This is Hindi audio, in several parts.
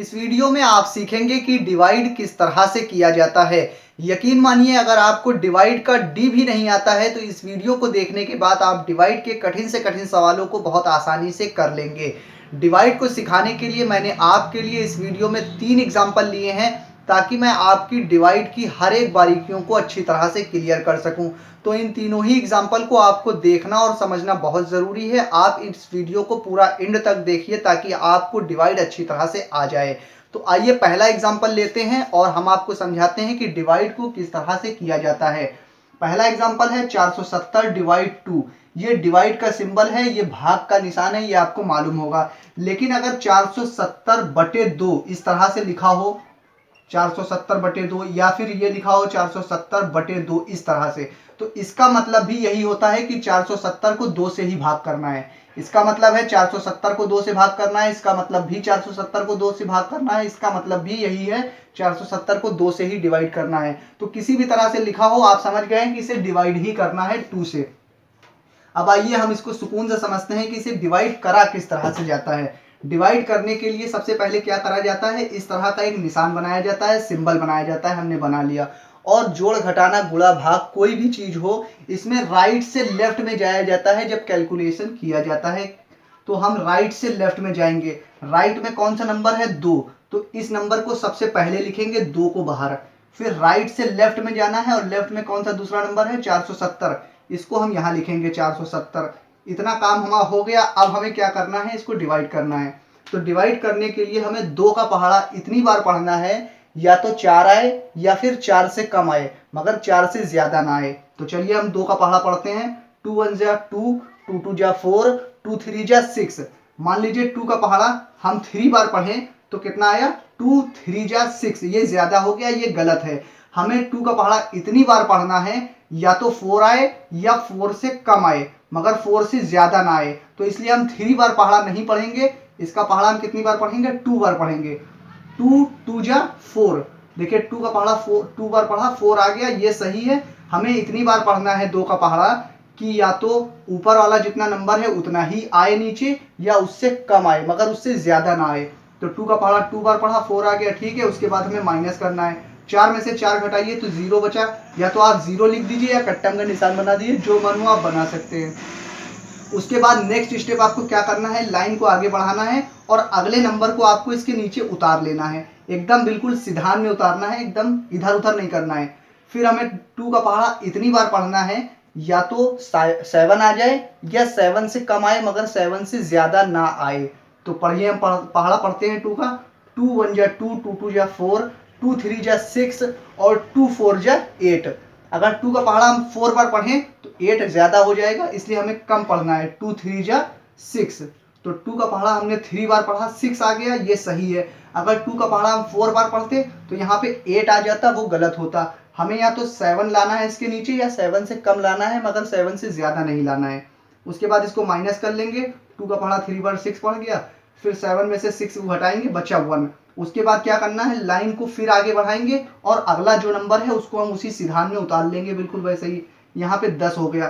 इस वीडियो में आप सीखेंगे कि डिवाइड किस तरह से किया जाता है। यकीन मानिए अगर आपको डिवाइड का डी भी नहीं आता है तो इस वीडियो को देखने के बाद आप डिवाइड के कठिन से कठिन सवालों को बहुत आसानी से कर लेंगे। डिवाइड को सिखाने के लिए मैंने आपके लिए इस वीडियो में 3 एग्जाम्पल लिए हैं ताकि मैं आपकी डिवाइड की हर एक बारीकियों को अच्छी तरह से क्लियर कर सकूं। तो इन तीनों ही एग्जाम्पल को आपको देखना और समझना बहुत ज़रूरी है। आप इस वीडियो को पूरा एंड तक देखिए ताकि आपको डिवाइड अच्छी तरह से आ जाए। तो आइए पहला एग्जाम्पल लेते हैं और हम आपको समझाते हैं कि डिवाइड को किस तरह से किया जाता है। पहला एग्जाम्पल है 470 डिवाइड 2। ये डिवाइड का सिंबल है, ये भाग का निशान है, ये आपको मालूम होगा। लेकिन अगर 470/2 इस तरह से लिखा हो 470/2 या फिर ये लिखा हो 470/2 इस तरह से, तो इसका मतलब भी यही होता है कि 470 को 2 से ही भाग करना है। इसका मतलब है 470 को 2 से भाग करना है, इसका मतलब भी 470 को 2 से भाग करना है, इसका मतलब भी यही है 470 को 2 से ही डिवाइड करना है। तो किसी भी तरह से लिखा हो आप समझ गए कि इसे डिवाइड ही करना है 2 से। अब आइए हम इसको सुकून से समझते हैं कि इसे डिवाइड करा किस तरह से जाता है। डिवाइड करने के लिए सबसे पहले क्या करा जाता है, इस तरह का एक निशान बनाया जाता है, सिंबल बनाया जाता है, हमने बना लिया। और जोड़ घटाना गुणा भाग कोई भी चीज हो, इसमें राइट से लेफ्ट में जाया जाता है जब कैलकुलेशन किया जाता है। तो हम राइट से लेफ्ट में जाएंगे। राइट में कौन सा नंबर है 2, तो इस नंबर को सबसे पहले लिखेंगे, 2 को बाहर। फिर राइट से लेफ्ट में जाना है और लेफ्ट में कौन सा दूसरा नंबर है 470, इसको हम यहाँ लिखेंगे 470। इतना काम हमारा हो गया। अब हमें क्या करना है, इसको डिवाइड करना है। तो डिवाइड करने के लिए हमें 2 का पहाड़ा इतनी बार पढ़ना है, या तो 4 आए या फिर 4 से कम आए, मगर 4 से ज्यादा ना आए। तो चलिए हम 2 का पहाड़ा पढ़ते हैं। 2 1 जा 2, 2 2 जा 4, 2 3 जा 6। मान लीजिए 2 का पहाड़ा हम 3 बार पढ़ें तो कितना आया, 2 3 जा 6। ये ज्यादा हो गया, ये गलत है। हमें 2 का पहाड़ा इतनी बार पढ़ना है, या तो 4 आए या 4 से कम आए, मगर 4 से ज्यादा ना आए। तो इसलिए हम 3 बार पहाड़ा नहीं पढ़ेंगे, इसका पहाड़ा हम कितनी बार पढ़ेंगे, 2 बार पढ़ेंगे। 2 2 जा 4। देखिए 2 का पहाड़ा 2 बार पढ़ा, 4 आ गया, ये सही है। हमें इतनी बार पढ़ना है 2 का पहाड़ा कि या तो ऊपर वाला जितना नंबर है उतना ही आए नीचे, या उससे कम आए मगर उससे ज्यादा ना आए। तो 2 का पहाड़ा 2 बार पढ़ा, 4 आ गया, ठीक है। उसके बाद हमें माइनस करना है। 4 में से 4 घटाइए तो 0 बचा। या तो आप 0 लिख दीजिए या कट्टम का निशान बना दीजिए, जो मन हो आप बना सकते हैं। उसके बाद नेक्स्ट स्टेप आपको क्या करना है, लाइन को आगे बढ़ाना है और अगले नंबर को आपको इसके नीचे उतार लेना है। एकदम बिल्कुल सीधान में उतारना है, एकदम इधर उधर नहीं करना है। फिर हमें 2 का पहाड़ा इतनी बार पढ़ना है, या तो 7 आ जाए या 7 से कम आए मगर 7 से ज्यादा ना आए। तो पढ़िए, हम पहाड़ा पढ़ते हैं 2 का। 2 1 जा 2, 2 2 जा 4, 2 3 जा 6 और 2 4 जा 8। अगर 2 का पहाड़ा हम 4 बार पढ़ें तो 8 ज्यादा हो जाएगा, इसलिए हमें कम पढ़ना है। 2 3 जा 6। तो 2 का पहाड़ा हमने 3 बार पढ़ा, 6 आ गया, ये सही है। अगर 2 का पहाड़ा हम 4 बार पढ़ते तो यहाँ पे 8 आ जाता, वो गलत होता। हमें या तो 7 लाना है इसके नीचे या 7 से कम लाना है, मगर 7 से ज्यादा नहीं लाना है। उसके बाद इसको माइनस कर लेंगे। 2 का पहाड़ा 3 बार 6 पढ़ गया, फिर 7 में से 6 घटाएंगे, बचा 1। उसके बाद क्या करना है, लाइन को फिर आगे बढ़ाएंगे और अगला जो नंबर है उसको हम उसी सीधान में उतार लेंगे, बिल्कुल वैसे ही। यहाँ पे 10 हो गया।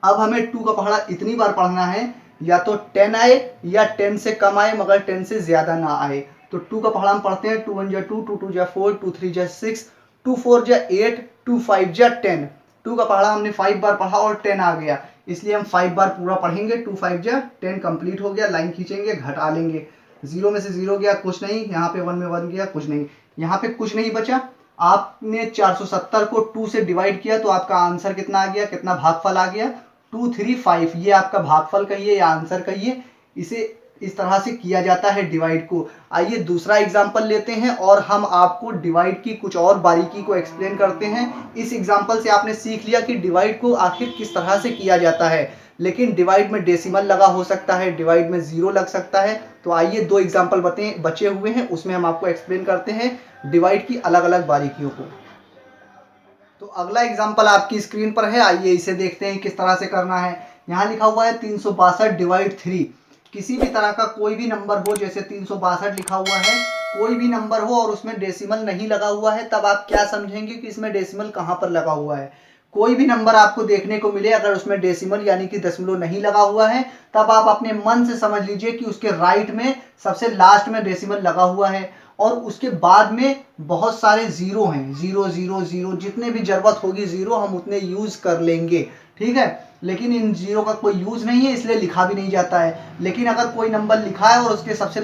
अब हमें 2 का पहाड़ा इतनी बार पढ़ना है, या तो 10 आए या 10 से कम आए मगर 10 से ज्यादा ना आए। तो 2 का पहाड़ा हम पढ़ते हैं। 2 1 जा 2, 2 2 जा 4, 2 3 जा 6, 2 4 जा 8, 2 5 जा 10। 2 का पहाड़ा हमने 5 बार पढ़ा और 10 आ गया, इसलिए हम 5 बार पूरा पढ़ेंगे। 2 5 जा 10 कंप्लीट हो गया। लाइन खींचेंगे, घटा लेंगे। 0 में से 0 गया, कुछ नहीं। यहाँ पे 1 में 1 गया, कुछ नहीं। यहाँ पे कुछ नहीं बचा। आपने 470 को 2 से डिवाइड किया तो आपका आंसर कितना आ गया, कितना भागफल आ गया, 235। ये आपका भागफल कहिए या आंसर कहिए। इसे इस तरह से किया जाता है डिवाइड को। आइए दूसरा एग्जाम्पल लेते हैं और हम आपको डिवाइड की कुछ और बारीकी को एक्सप्लेन करते हैं। इस एग्जाम्पल से आपने सीख लिया कि डिवाइड को आखिर किस तरह से किया जाता है। लेकिन डिवाइड में डेसिमल लगा हो सकता है, डिवाइड में 0 लग सकता है। तो आइए 2 एग्जाम्पल बचे हुए हैं, उसमें हम आपको एक्सप्लेन करते हैं डिवाइड की अलग अलग बारीकियों को। तो अगला एग्जाम्पल आपकी स्क्रीन पर है, आइए इसे देखते हैं किस तरह से करना है। यहाँ लिखा हुआ है 362 डिवाइड 3। किसी भी तरह का कोई भी नंबर हो, जैसे 362 लिखा हुआ है, कोई भी नंबर हो और उसमें डेसिमल नहीं लगा हुआ है, तब आप क्या समझेंगे कि इसमें डेसिमल कहाँ पर लगा हुआ है। कोई भी नंबर आपको देखने को मिले अगर उसमें डेसिमल यानी कि दशमलव नहीं लगा हुआ है, तब आप अपने मन से समझ लीजिए कि उसके राइट में सबसे लास्ट में डेसिमल लगा हुआ है और उसके बाद में बहुत सारे जीरो हैं, जीरो जीरो जीरो, जितने भी जरूरत होगी जीरो हम उतने यूज कर लेंगे, ठीक है। लेकिन इन जीरो का कोई यूज नहीं है इसलिए लिखा भी नहीं जाता है। लेकिन अगर कोई नंबर लिखा है और उसके सबसे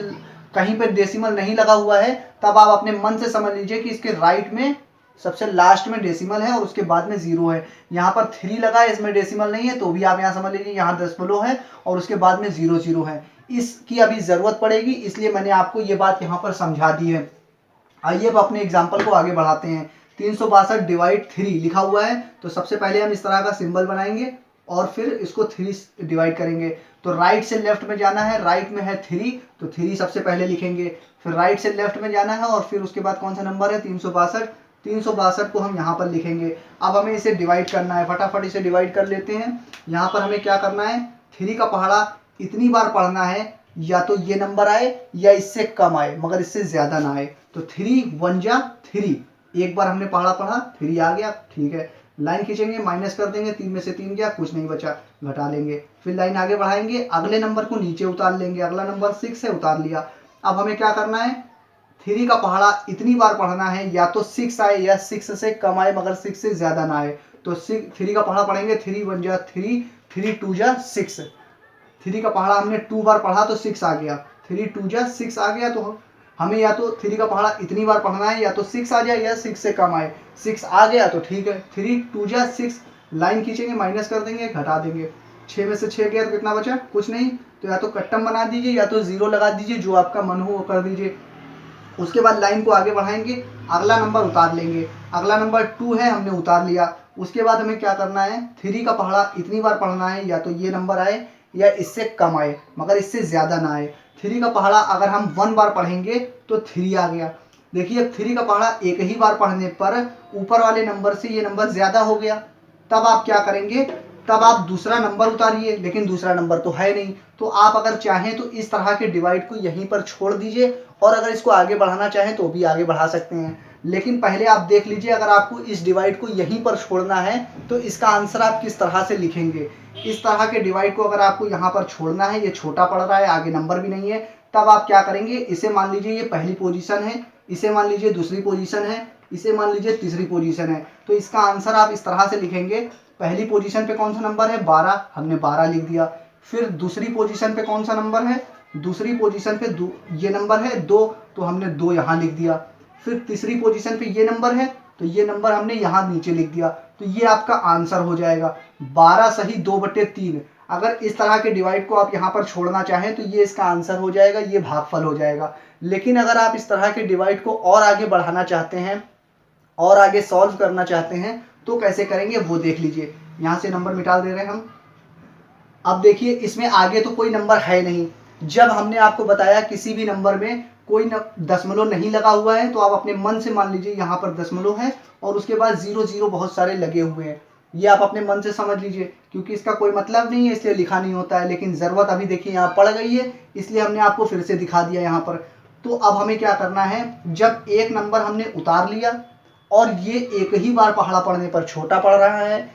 कहीं पर डेसिमल नहीं लगा हुआ है, तब आप अपने मन से समझ लीजिए कि इसके राइट में सबसे लास्ट में डेसिमल है और उसके बाद में जीरो है। यहाँ पर 3 लगा है, इसमें डेसिमल नहीं है, तो भी आप यहाँ समझ लीजिए यहाँ दशमलव है और उसके बाद में जीरो जीरो है। इसकी अभी जरूरत पड़ेगी इसलिए मैंने आपको ये बात यहाँ पर समझा दी है। आइए अब अपने एग्जाम्पल को आगे बढ़ाते हैं। 362 डिवाइड 3 लिखा हुआ है, तो सबसे पहले हम इस तरह का सिंबल बनाएंगे और फिर इसको 3 डिवाइड करेंगे। तो राइट से लेफ्ट में जाना है, राइट में है 3, तो 3 सबसे पहले लिखेंगे। फिर राइट से लेफ्ट में जाना है और फिर उसके बाद कौन सा नंबर है 362, 362 को हम यहाँ पर लिखेंगे। अब हमें इसे डिवाइड करना है, फटाफट इसे डिवाइड कर लेते हैं। यहाँ पर हमें क्या करना है, 3 का पहाड़ा इतनी बार पढ़ना है या तो ये नंबर आए या इससे कम आए मगर इससे ज्यादा ना आए। तो 3 1 जा 3, एक बार हमने पहाड़ा पढ़ा 3 आ गया, ठीक है। लाइन खींचेंगे, माइनस कर देंगे, 3 में से 3 गया, कुछ नहीं बचा, घटा लेंगे। फिर लाइन आगे बढ़ाएंगे, अगले नंबर को नीचे उतार लेंगे, अगला नंबर 6 है, उतार लिया। अब हमें क्या करना है, 3 का पहाड़ा इतनी बार पढ़ना है या तो 6 आए या 6 से कम आए मगर 6 से ज्यादा ना आए। तो 3 का पहाड़ा पढ़ेंगे, 3 1 जा 3, 3 2 जा 6। 3 का पहाड़ा हमने 2 बार पढ़ा तो 6 आ गया, 3 2 जा 6 आ गया। तो हमें या तो 3 का पहाड़ा इतनी बार पढ़ना है या तो 6 आ जाए या 6 से कम आए। 6 आ गया तो ठीक है, 3 2 जा 6, लाइन खींचेंगे, माइनस कर देंगे, घटा देंगे। 6 में से 6 गया तो कितना बचा, कुछ नहीं। तो या तो कट्टम बना दीजिए या तो जीरो लगा दीजिए, जो आपका मन हो वो कर दीजिए। उसके बाद लाइन को आगे बढ़ाएंगे, अगला नंबर उतार लेंगे। अगला नंबर 2 है, हमने उतार लिया। उसके बाद हमें क्या करना है, 3 का पहाड़ा इतनी बार पढ़ना है या तो ये नंबर आए या इससे कम आए मगर इससे ज्यादा ना आए। 3 का पहाड़ा अगर हम 1 बार पढ़ेंगे तो 3 आ गया। देखिए 3 का पहाड़ा एक ही बार पढ़ने पर ऊपर वाले नंबर से ये नंबर ज्यादा हो गया। तब आप क्या करेंगे, तब आप दूसरा नंबर उतारिए, लेकिन दूसरा नंबर तो है नहीं। तो आप अगर चाहें तो इस तरह के डिवाइड को यहीं पर छोड़ दीजिए और अगर इसको आगे बढ़ाना चाहें तो भी आगे बढ़ा सकते हैं। लेकिन पहले आप देख लीजिए, अगर आपको इस डिवाइड को यहीं पर छोड़ना है तो इसका आंसर आप किस तरह से लिखेंगे। इस तरह के डिवाइड को अगर आपको यहाँ पर छोड़ना है, ये छोटा पड़ रहा है, आगे नंबर भी नहीं है, तब आप क्या करेंगे, इसे मान लीजिए ये पहली पोजीशन है, इसे मान लीजिए दूसरी पोजीशन है, इसे मान लीजिए तीसरी पोजीशन है। तो इसका आंसर आप इस तरह से लिखेंगे, पहली पोजीशन पे कौन सा नंबर है 12, हमने 12 लिख दिया। फिर दूसरी पोजीशन पे कौन सा नंबर है, दूसरी पोजीशन पे ये नंबर है 2, तो हमने 2 यहाँ लिख दिया। फिर तीसरी पोजीशन पे ये नंबर है तो ये नंबर हमने यहाँ नीचे लिख दिया। तो ये आपका आंसर हो जाएगा 12 सही 2/3। अगर इस तरह के डिवाइड को आप यहाँ पर छोड़ना चाहें तो ये इसका आंसर हो जाएगा, ये भागफल हो जाएगा। लेकिन अगर आप इस तरह के डिवाइड को और आगे बढ़ाना चाहते हैं और आगे सॉल्व करना चाहते हैं तो कैसे करेंगे वो देख लीजिए। यहाँ से नंबर मिटा दे रहे हैं हम। अब देखिए इसमें आगे तो कोई नंबर है नहीं। जब हमने आपको बताया किसी भी नंबर में कोई दशमलव नहीं लगा हुआ है तो आप अपने मन से मान लीजिए यहाँ पर दशमलव है और उसके बाद 0 0 बहुत सारे लगे हुए हैं। ये आप अपने मन से समझ लीजिए, क्योंकि इसका कोई मतलब नहीं है इसलिए लिखा नहीं होता है। लेकिन ज़रूरत अभी देखिए यहाँ पड़ गई है इसलिए हमने आपको फिर से दिखा दिया यहाँ पर। तो अब हमें क्या करना है, जब एक नंबर हमने उतार लिया और ये एक ही बार पहाड़ा पढ़ने पर छोटा पड़ रहा है,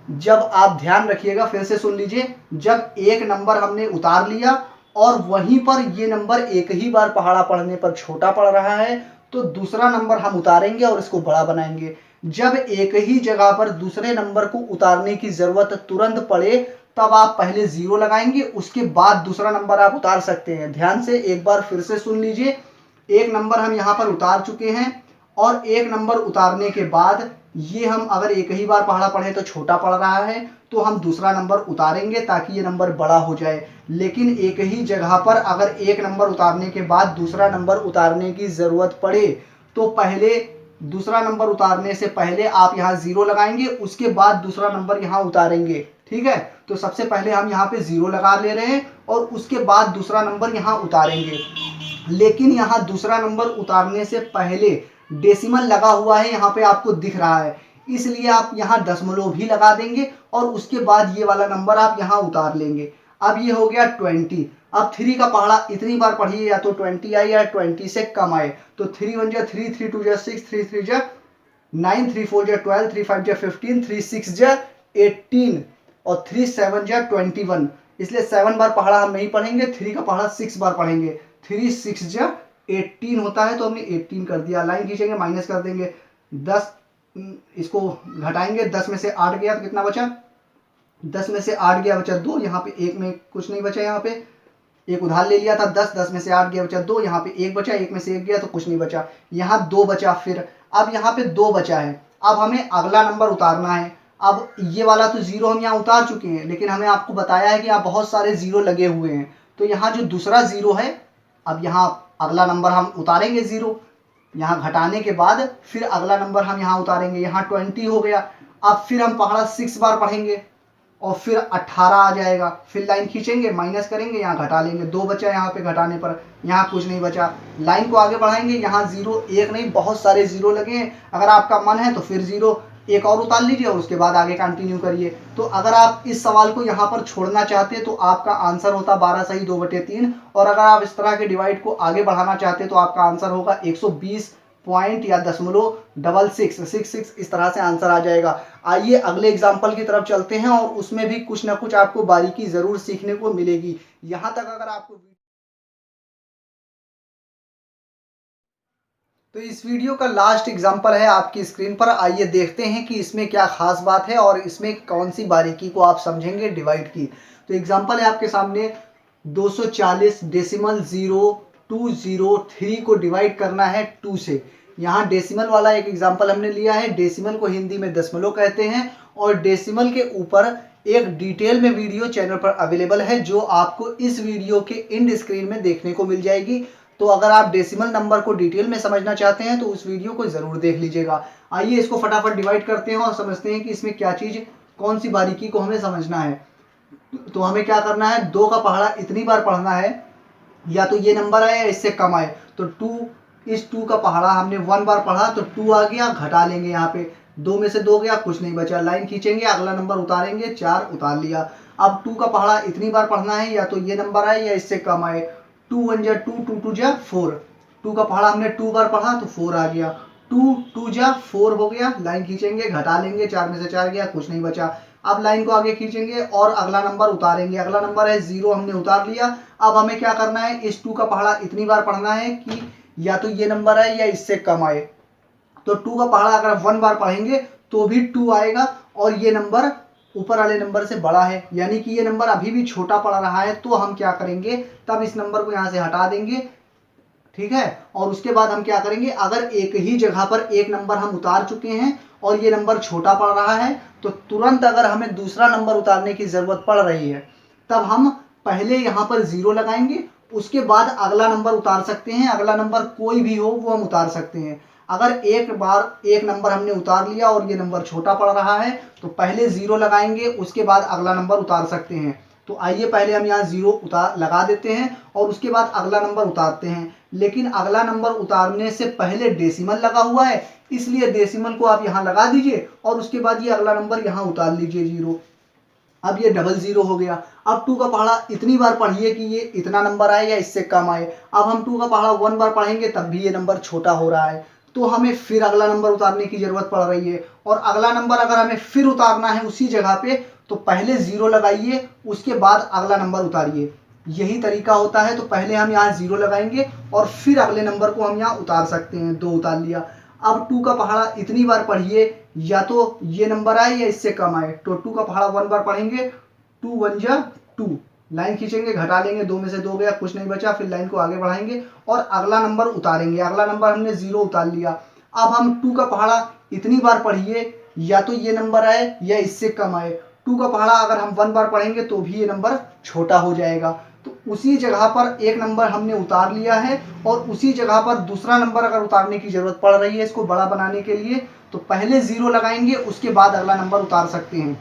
जब आप ध्यान रखिएगा, फिर से सुन लीजिए, जब एक नंबर हमने उतार लिया और वहीं पर ये नंबर एक ही बार पहाड़ा पढ़ने पर छोटा पड़ रहा है तो दूसरा नंबर हम उतारेंगे और इसको बड़ा बनाएंगे। जब एक ही जगह पर दूसरे नंबर को उतारने की जरूरत तुरंत पड़े तब आप पहले 0 लगाएंगे, उसके बाद दूसरा नंबर आप उतार सकते हैं। ध्यान से एक बार फिर से सुन लीजिए, एक नंबर हम यहाँ पर उतार चुके हैं और एक नंबर उतारने के बाद ये हम अगर एक ही बार पहाड़ा पढ़े तो छोटा पड़ रहा है तो हम दूसरा नंबर उतारेंगे ताकि ये नंबर बड़ा हो जाए। लेकिन एक ही जगह पर अगर एक नंबर उतारने के बाद दूसरा नंबर उतारने की ज़रूरत पड़े तो पहले दूसरा नंबर उतारने से पहले आप यहाँ 0 लगाएंगे, उसके बाद दूसरा नंबर यहाँ उतारेंगे। ठीक है, तो सबसे पहले हम यहाँ पे 0 लगा ले रहे हैं और उसके बाद दूसरा नंबर यहाँ उतारेंगे। लेकिन यहाँ दूसरा नंबर उतारने से पहले डेसिमल लगा हुआ है, यहाँ पे आपको दिख रहा है, इसलिए आप यहाँ दशमलव भी लगा देंगे और उसके बाद ये वाला नंबर आप यहाँ उतार लेंगे। अब ये हो गया 20। अब 3 का पहाड़ा इतनी बार पढ़िए, या तो 20 आए या 20 से कम आए। तो 3 1 जा 3, 3 2 जा 6, 3 3 जा 9 3 4 जा 12, 3 5 जा 15, 3 6 जा 18 और 3 7 जा 21। इसलिए 7 बार पहाड़ा हम नहीं पढ़ेंगे, 3 का पहाड़ा 6 बार पढ़ेंगे। 3 6 जा 18 होता है, तो हमने 18 कर दिया। लाइन खींचेंगे, माइनस कर देंगे 10, इसको घटाएंगे, 10 में से 8 गया तो कितना बचा, 10 में से 8 गया बचा 2, यहाँ पे 1 में कुछ नहीं बचा, यहाँ पे एक उधार ले लिया था 10, 10 में से 8 गया बचा 2, यहाँ पे 1 बचा, 1 में से 1 गया तो कुछ नहीं बचा, यहाँ 2 बचा। फिर अब यहाँ पे 2 बचा है, अब हमें अगला नंबर उतारना है। अब ये वाला तो जीरो हम यहाँ उतार चुके हैं, लेकिन हमें आपको बताया है कि यहाँ बहुत सारे जीरो लगे हुए हैं, तो यहाँ जो दूसरा जीरो है, अब यहाँ अगला नंबर हम उतारेंगे जीरो, यहाँ घटाने के बाद फिर अगला नंबर हम यहाँ उतारेंगे, यहाँ 20 हो गया। अब फिर हम पहाड़ा 6 बार पढ़ेंगे और फिर 18 आ जाएगा। फिर लाइन खींचेंगे, माइनस करेंगे, यहाँ घटा लेंगे, 2 बचा यहाँ पे घटाने पर, यहाँ कुछ नहीं बचा। लाइन को आगे बढ़ाएंगे, यहाँ जीरो एक नहीं बहुत सारे जीरो लगे हैं। अगर आपका मन है तो फिर जीरो एक और उतार लीजिए और उसके बाद आगे कंटिन्यू करिए। तो अगर आप इस सवाल को यहाँ पर छोड़ना चाहते हैं तो आपका आंसर होता 12 सही 2/3, और अगर आप इस तरह के डिवाइड को आगे बढ़ाना चाहते हैं तो आपका आंसर होगा 120 पॉइंट या 0.6666, इस तरह से आंसर आ जाएगा। आइए अगले एग्जाम्पल की तरफ चलते हैं और उसमें भी कुछ ना कुछ आपको बारीकी जरूर सीखने को मिलेगी। यहाँ तक अगर आपको तो इस वीडियो का लास्ट एग्जाम्पल है आपकी स्क्रीन पर। आइए देखते हैं कि इसमें क्या खास बात है और इसमें कौन सी बारीकी को आप समझेंगे डिवाइड की। तो एग्जाम्पल है आपके सामने, 240 डेसिमल 0203 को डिवाइड करना है 2 से। यहाँ डेसिमल वाला एक एग्जाम्पल हमने लिया है। डेसिमल को हिंदी में दशमलव कहते हैं, और डेसिमल के ऊपर एक डिटेल में वीडियो चैनल पर अवेलेबल है जो आपको इस वीडियो के एंड स्क्रीन में देखने को मिल जाएगी। तो अगर आप डेसिमल नंबर को डिटेल में समझना चाहते हैं तो उस वीडियो को जरूर देख लीजिएगा। आइए इसको फटाफट डिवाइड करते हैं और समझते हैं कि इसमें क्या चीज़, कौन सी बारीकी को हमें समझना है। तो हमें क्या करना है, 2 का पहाड़ा इतनी बार पढ़ना है, या तो ये नंबर आए या इससे कम आए। तो 2, इस 2 का पहाड़ा हमने 1 बार पढ़ा तो 2 आ गया, घटा लेंगे, यहाँ पे 2 में से 2 गया, कुछ नहीं बचा। लाइन खींचेंगे, अगला नंबर उतारेंगे, 4 उतार लिया। अब 2 का पहाड़ा इतनी बार पढ़ना है, या तो ये नंबर आए या इससे कम आए। 2 1 जा 2, 2 2 जा 4। 2 का पहाड़ा हमने 2 बार पढ़ा तो 4 आ गया। 2 2 जा 4 हो गया। लाइन खींचेंगे, घटा लेंगे, 4 में से 4 गया, कुछ नहीं बचा। अब लाइन को आगे खींचेंगे और अगला नंबर उतारेंगे। अगला नंबर है 0, हमने उतार लिया। अब हमें क्या करना है, इस 2 का पहाड़ा इतनी बार पढ़ना है कि या तो ये नंबर आए या इससे कम आए। तो 2 का पहाड़ा अगर 1 बार पढ़ेंगे तो भी 2 आएगा, और ये नंबर ऊपर वाले नंबर से बड़ा है, यानी कि ये नंबर अभी भी छोटा पड़ रहा है। तो हम क्या करेंगे, तब इस नंबर को यहाँ से हटा देंगे, ठीक है। और उसके बाद हम क्या करेंगे, अगर एक ही जगह पर एक नंबर हम उतार चुके हैं और ये नंबर छोटा पड़ रहा है, तो तुरंत अगर हमें दूसरा नंबर उतारने की जरूरत पड़ रही है, तब हम पहले यहाँ पर 0 लगाएंगे, उसके बाद अगला नंबर उतार सकते हैं। अगला नंबर कोई भी हो वो हम उतार सकते हैं। अगर एक बार एक नंबर हमने उतार लिया और ये नंबर छोटा पड़ रहा है, तो पहले 0 लगाएंगे, उसके बाद अगला नंबर उतार सकते हैं। तो आइए पहले हम यहाँ 0 उतार लगा देते हैं और उसके बाद अगला नंबर उतारते हैं। लेकिन अगला नंबर उतारने से पहले डेसिमल लगा हुआ है, इसलिए डेसिमल को आप यहाँ लगा दीजिए और उसके बाद ये अगला नंबर यहाँ उतार लीजिए 0। अब ये 00 हो गया। अब 2 का पहाड़ा इतनी बार पढ़िए कि ये इतना नंबर आए या इससे कम आए। अब हम 2 का पहाड़ा 1 बार पढ़ेंगे तब भी ये नंबर छोटा हो रहा है, तो हमें फिर अगला नंबर उतारने की जरूरत पड़ रही है। और अगला नंबर अगर हमें फिर उतारना है उसी जगह पे, तो पहले 0 लगाइए, उसके बाद अगला नंबर उतारिए। यही तरीका होता है। तो पहले हम यहाँ 0 लगाएंगे और फिर अगले नंबर को हम यहाँ उतार सकते हैं। 2 उतार लिया। अब 2 का पहाड़ा इतनी बार पढ़िए, या तो ये नंबर आए या इससे कम आए। तो 2 का पहाड़ा 1 बार पढ़ेंगे, 2 1 जा 2। लाइन खींचेंगे, घटा लेंगे, 2 में से 2 गया, कुछ नहीं बचा। फिर लाइन को आगे बढ़ाएंगे और अगला नंबर उतारेंगे। अगला नंबर हमने 0 उतार लिया। अब हम 2 का पहाड़ा इतनी बार पढ़िए, या तो ये नंबर आए या इससे कम आए। 2 का पहाड़ा अगर हम 1 बार पढ़ेंगे तो भी ये नंबर छोटा हो जाएगा। तो उसी जगह पर एक नंबर हमने उतार लिया है और उसी जगह पर दूसरा नंबर अगर उतारने की जरूरत पड़ रही है इसको बड़ा बनाने के लिए, तो पहले 0 लगाएंगे, उसके बाद अगला नंबर उतार सकते हैं।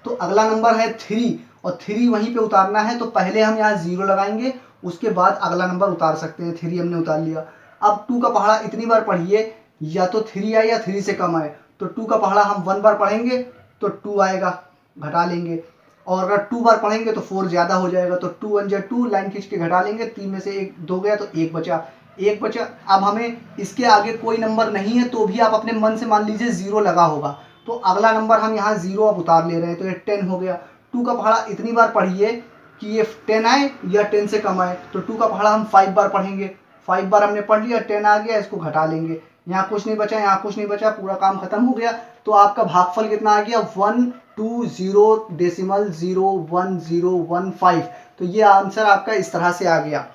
तो अगला नंबर है 3 और 3 वहीं पे उतारना है, तो पहले हम यहाँ 0 लगाएंगे, उसके बाद अगला नंबर उतार सकते हैं। 3 हमने उतार लिया। अब 2 का पहाड़ा इतनी बार पढ़िए, या तो 3 आए या 3 से कम आए। तो 2 का पहाड़ा हम 1 बार पढ़ेंगे तो 2 आएगा, घटा लेंगे। और अगर 2 बार पढ़ेंगे तो 4 ज़्यादा हो जाएगा। तो 2 1 जा 2, लाइन खींच के घटा लेंगे, 3 में से 1 2 गया तो 1 बचा। एक बचा। अब हमें इसके आगे कोई नंबर नहीं है तो भी आप अपने मन से मान लीजिए 0 लगा होगा, तो अगला नंबर हम यहाँ 0 अब उतार ले रहे हैं, तो ये 10 हो गया। 2 का पहाड़ा इतनी बार पढ़िए कि ये 10 आए या 10 से कम आए, तो 2 का पहाड़ा हम 5 बार पढ़ेंगे। 5 बार हमने पढ़ लिया, 10 आ गया, इसको घटा लेंगे, यहाँ कुछ नहीं बचा, यहाँ कुछ नहीं बचा, पूरा काम खत्म हो गया। तो आपका भागफल कितना आ गया, 120.01015। तो ये आंसर आपका इस तरह से आ गया।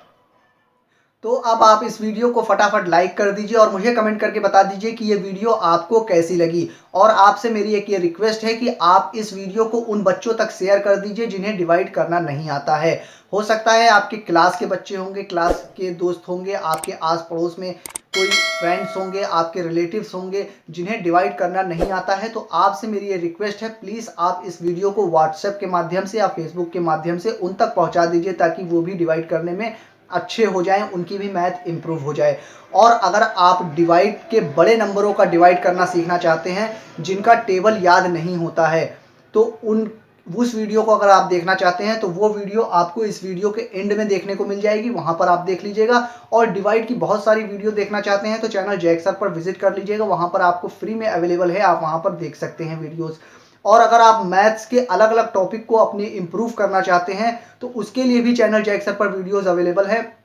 तो अब आप इस वीडियो को फटाफट लाइक कर दीजिए और मुझे कमेंट करके बता दीजिए कि ये वीडियो आपको कैसी लगी। और आपसे मेरी एक ये रिक्वेस्ट है कि आप इस वीडियो को उन बच्चों तक शेयर कर दीजिए जिन्हें डिवाइड करना नहीं आता है। हो सकता है आपके क्लास के बच्चे होंगे, क्लास के दोस्त होंगे, आपके आस पड़ोस में कोई फ्रेंड्स होंगे, आपके रिलेटिव्स होंगे जिन्हें डिवाइड करना नहीं आता है। तो आपसे मेरी ये रिक्वेस्ट है, प्लीज़ आप इस वीडियो को व्हाट्सएप के माध्यम से या फेसबुक के माध्यम से उन तक पहुँचा दीजिए ताकि वो भी डिवाइड करने में अच्छे हो जाएं, उनकी भी मैथ इंप्रूव हो जाए। और अगर आप डिवाइड के बड़े नंबरों का डिवाइड करना सीखना चाहते हैं जिनका टेबल याद नहीं होता है, तो उस वीडियो को अगर आप देखना चाहते हैं तो वो वीडियो आपको इस वीडियो के एंड में देखने को मिल जाएगी, वहां पर आप देख लीजिएगा। और डिवाइड की बहुत सारी वीडियो देखना चाहते हैं तो चैनल जैक सर पर विजिट कर लीजिएगा, वहां पर आपको फ्री में अवेलेबल है, आप वहां पर देख सकते हैं वीडियोज़। और अगर आप मैथ्स के अलग अलग टॉपिक को अपने इम्प्रूव करना चाहते हैं तो उसके लिए भी चैनल जैक सर पर वीडियोज़ अवेलेबल है।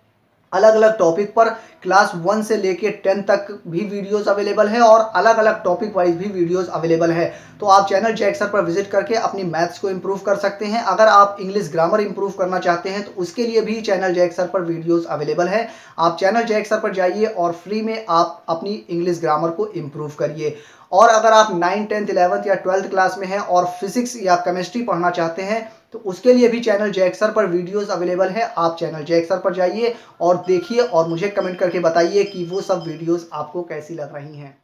अलग अलग टॉपिक पर क्लास 1 से लेके 10 तक भी वीडियोस अवेलेबल है और अलग अलग टॉपिक वाइज भी वीडियोस अवेलेबल है। तो आप चैनल जैक सर पर विजिट करके अपनी मैथ्स को इंप्रूव कर सकते हैं। अगर आप इंग्लिश ग्रामर इंप्रूव करना चाहते हैं तो उसके लिए भी चैनल जैक सर पर वीडियोस अवेलेबल है। आप चैनल जैक सर पर जाइए और फ्री में आप अपनी इंग्लिश ग्रामर को इम्प्रूव करिए। और अगर आप 9th 10th 11th या 12th क्लास में हैं और फिजिक्स या केमिस्ट्री पढ़ना चाहते हैं तो उसके लिए भी चैनल जैक सर पर वीडियोस अवेलेबल है। आप चैनल जैक सर पर जाइए और देखिए और मुझे कमेंट करके बताइए कि वो सब वीडियोस आपको कैसी लग रही हैं।